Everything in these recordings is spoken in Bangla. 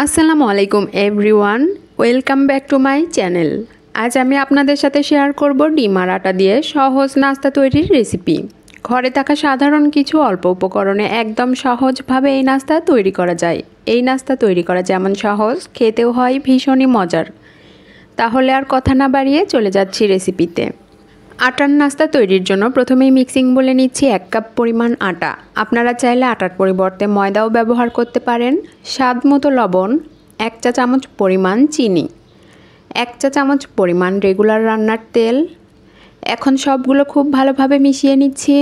আসসালামু আলাইকুম everyone, welcome back to my channel. আজ আমি আপনাদের সাথে শেয়ার করব ডিম আর আটা দিয়ে সহজ নাস্তা তৈরির রেসিপি। ঘরে থাকা সাধারণ কিছু অল্প উপকরণে একদম সহজভাবে এই নাস্তা তৈরি করা যায়। এই নাস্তা তৈরি করা যেমন সহজ, খেতেও হয় ভীষণই মজার। তাহলে আর কথা না বাড়িয়ে চলে যাচ্ছি রেসিপিতে। আটার নাস্তা তৈরির জন্য প্রথমেই মিক্সিং বলে নিচ্ছি 1 কাপ পরিমাণ আটা। আপনারা চাইলে আটার পরিবর্তে ময়দাও ব্যবহার করতে পারেন। স্বাদ মতো লবণ, 1 চা চামচ পরিমাণ চিনি, 1 চা চামচ পরিমাণ রেগুলার রান্নার তেল। এখন সবগুলো খুব ভালোভাবে মিশিয়ে নিচ্ছি।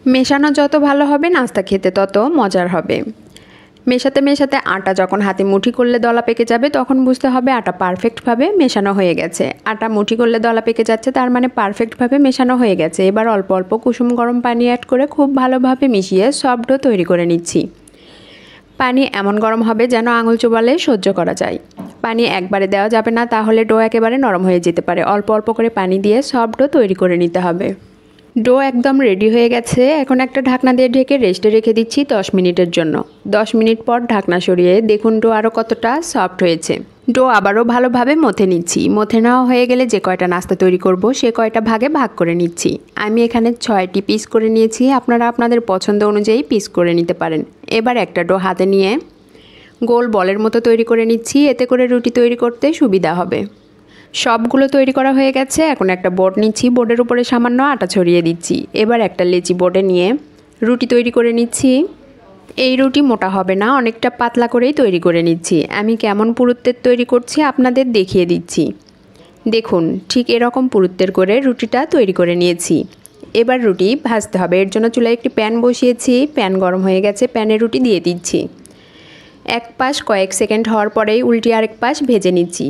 মেশানো যত ভালো হবে নাস্তা খেতে তত মজার হবে। মেশাতে মেশাতে আটা যখন হাতে মুঠি করলে দলা পেকে যাবে তখন বুঝতে হবে আটা পারফেক্টভাবে মেশানো হয়ে গেছে। আটা মুঠি করলে দলা পেকে যাচ্ছে তার মানে পারফেক্টভাবে মেশানো হয়ে গেছে। এবার অল্প অল্প কুসুম গরম পানি অ্যাড করে খুব ভালোভাবে মিশিয়ে সফট ডো তৈরি করে নিচ্ছি। পানি এমন গরম হবে যেন আঙুল চোবালে সহ্য করা যায়। পানি একবারে দেওয়া যাবে না, তাহলে ডো একেবারে নরম হয়ে যেতে পারে। অল্প অল্প করে পানি দিয়ে সফট ডো তৈরি করে নিতে হবে। ডো একদম রেডি হয়ে গেছে। এখন একটা ঢাকনা দিয়ে ঢেকে রেস্টে রেখে দিচ্ছি 10 মিনিটের জন্য। 10 মিনিট পর ঢাকনা সরিয়ে দেখুন ডো আরও কতটা সফট হয়েছে। ডো আবারও ভালোভাবে মথে নিচ্ছি। মথে নেওয়া হয়ে গেলে যে কয়টা নাস্তা তৈরি করব সে কয়টা ভাগে ভাগ করে নিচ্ছি। আমি এখানে 6টি পিস করে নিয়েছি। আপনারা আপনাদের পছন্দ অনুযায়ী পিস করে নিতে পারেন। এবার একটা ডো হাতে নিয়ে গোল বলের মতো তৈরি করে নিচ্ছি। এতে করে রুটি তৈরি করতে সুবিধা হবে। সবগুলো তৈরি করা হয়ে গেছে। এখন একটা বোর্ড নিচ্ছি, বোর্ডের উপরে সামান্য আটা ছড়িয়ে দিচ্ছি। এবার একটা লেচি বোর্ডে নিয়ে রুটি তৈরি করে নিচ্ছি। এই রুটি মোটা হবে না, অনেকটা পাতলা করেই তৈরি করে নিচ্ছি। আমি কেমন পুরুত্বের তৈরি করছি আপনাদের দেখিয়ে দিচ্ছি। দেখুন, ঠিক এরকম পুরুত্বের করে রুটিটা তৈরি করে নিয়েছি। এবার রুটি ভাজতে হবে। এর জন্য চুলায় একটি প্যান বসিয়েছি। প্যান গরম হয়ে গেছে, প্যানে রুটি দিয়ে দিচ্ছি। এক পাশ কয়েক সেকেন্ড হওয়ার পরেই উল্টিয়ে আরেক পাশ ভেজে নিচ্ছি।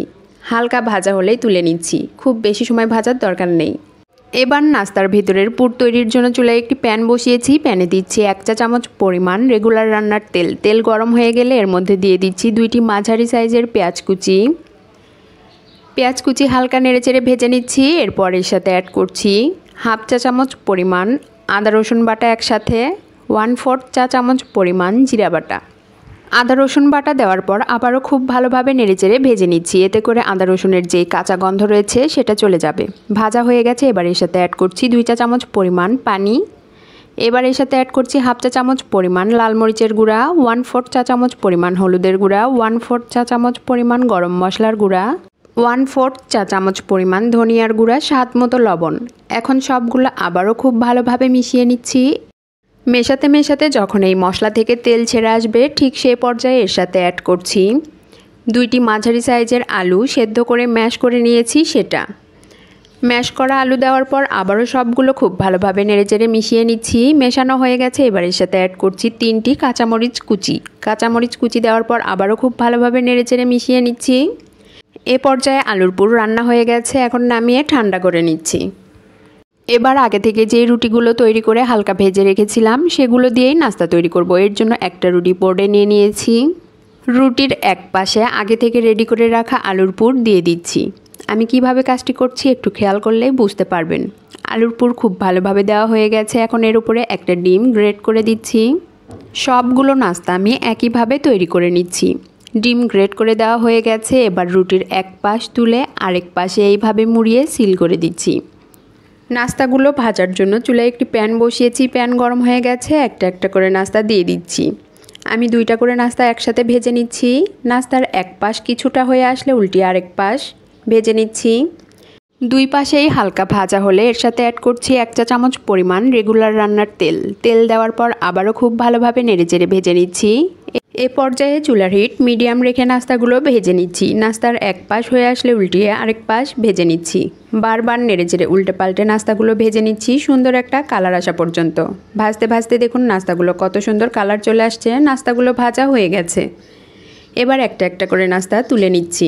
হালকা ভাজা হলেই তুলে নিচ্ছি, খুব বেশি সময় ভাজার দরকার নেই। এবার নাস্তার ভিতরের পুর তৈরির জন্য চুলায় একটি প্যান বসিয়েছি। প্যানে দিচ্ছি 1 চা চামচ পরিমাণ রেগুলার রান্নার তেল। তেল গরম হয়ে গেলে এর মধ্যে দিয়ে দিচ্ছি 2টি মাঝারি সাইজের পেঁয়াজ কুচি। পেঁয়াজ কুচি হালকা নেড়েচেড়ে ভেজে নিচ্ছি। এরপর এর সাথে অ্যাড করছি 1/2 চা চামচ পরিমাণ আদা রসুন বাটা, একসাথে 1/4 চা চামচ পরিমাণ জিরা বাটা। আদা রসুন বাটা দেওয়ার পর আবারও খুব ভালোভাবে নেড়েচেড়ে ভেজে নিচ্ছি। এতে করে আদা রসুনের যে কাঁচা গন্ধ রয়েছে সেটা চলে যাবে। ভাজা হয়ে গেছে। এবার এর সাথে অ্যাড করছি 2 চা চামচ পরিমাণ পানি। এবার এর সাথে অ্যাড করছি 1/2 চা চামচ পরিমাণ লাল মরিচের গুঁড়া, 1/4 চা চামচ পরিমাণ হলুদের গুঁড়া, 1/4 চা চামচ পরিমাণ গরম মশলার গুঁড়া, 1/4 চা চামচ পরিমাণ ধনিয়ার গুঁড়া, স্বাদ মতো লবণ। এখন সবগুলো আবারও খুব ভালোভাবে মিশিয়ে নিচ্ছি। মেশাতে মেশাতে যখন এই মশলা থেকে তেল ছেড়ে আসবে ঠিক সেই পর্যায়ে এর সাথে অ্যাড করছি 2টি মাঝারি সাইজের আলু সেদ্ধ করে ম্যাশ করে নিয়েছি। সেটা ম্যাশ করা আলু দেওয়ার পর আবারও সবগুলো খুব ভালোভাবে নেড়েচেড়ে মিশিয়ে নিচ্ছি। মেশানো হয়ে গেছে। এবার এর সাথে অ্যাড করছি 3টি কাঁচামরিচ কুচি। কাঁচামরিচ কুচি দেওয়ার পর আবারও খুব ভালোভাবে নেড়েচেড়ে মিশিয়ে নিচ্ছি। এ পর্যায়ে আলুর পুর রান্না হয়ে গেছে। এখন নামিয়ে ঠান্ডা করে নিচ্ছি। এবার আগে থেকে যে রুটিগুলো তৈরি করে হালকা ভেজে রেখেছিলাম সেগুলো দিয়েই নাস্তা তৈরি করব। এর জন্য একটা রুটি বোর্ডে নিয়ে নিয়েছি। রুটির এক পাশে আগে থেকে রেডি করে রাখা আলুর পুর দিয়ে দিচ্ছি। আমি কিভাবে কাজটি করছি একটু খেয়াল করলেই বুঝতে পারবেন। আলুর পুর খুব ভালোভাবে দেওয়া হয়ে গেছে। এখন এর উপরে একটা ডিম গ্রেট করে দিচ্ছি। সবগুলো নাস্তা আমি একইভাবে তৈরি করে নিচ্ছি। ডিম গ্রেট করে দেওয়া হয়ে গেছে। এবার রুটির এক পাশ তুলে আরেক পাশে এইভাবে মুড়িয়ে সিল করে দিচ্ছি। নাস্তাগুলো ভাজার জন্য চুলায় একটি প্যান বসিয়েছি। প্যান গরম হয়ে গেছে। একটা একটা করে নাস্তা দিয়ে দিচ্ছি। আমি 2টা করে নাস্তা একসাথে ভেজে নিচ্ছি। নাস্তার এক পাশ কিছুটা হয়ে আসলে উল্টিয়ে আরেক পাশ ভেজে নিচ্ছি। 2 পাশেই হালকা ভাজা হলে এর সাথে অ্যাড করছি 1 চা চামচ পরিমাণ রেগুলার রান্নার তেল। তেল দেওয়ার পর আবারও খুব ভালোভাবে নেড়েচেড়ে ভেজে নিচ্ছি। এ পর্যায়ে চুলার হিট মিডিয়াম রেখে নাস্তাগুলো ভেজে নিচ্ছি। নাস্তার এক পাশ হয়ে আসলে উল্টিয়ে আরেক পাশ ভেজে নিচ্ছি। বারবার নেড়েচেড়ে উল্টে পাল্টে নাস্তাগুলো ভেজে নিচ্ছি সুন্দর একটা কালার আসা পর্যন্ত। ভাজতে ভাজতে দেখুন নাস্তাগুলো কত সুন্দর কালার চলে আসছে। নাস্তাগুলো ভাজা হয়ে গেছে। এবার একটা একটা করে নাস্তা তুলে নিচ্ছি।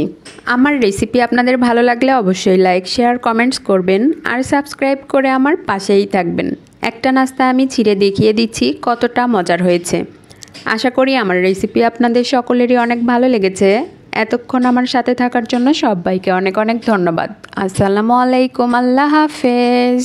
আমার রেসিপি আপনাদের ভালো লাগলে অবশ্যই লাইক, শেয়ার, কমেন্টস করবেন আর সাবস্ক্রাইব করে আমার পাশেই থাকবেন। একটা নাস্তা আমি ছিঁড়ে দেখিয়ে দিচ্ছি কতটা মজার হয়েছে। আশা করি আমার রেসিপি আপনাদের সকলেরই অনেক ভালো লেগেছে। এতক্ষণ আমার সাথে থাকার জন্য সবাইকে অনেক অনেক ধন্যবাদ। আসসালামু আলাইকুম, আল্লাহ হাফেজ।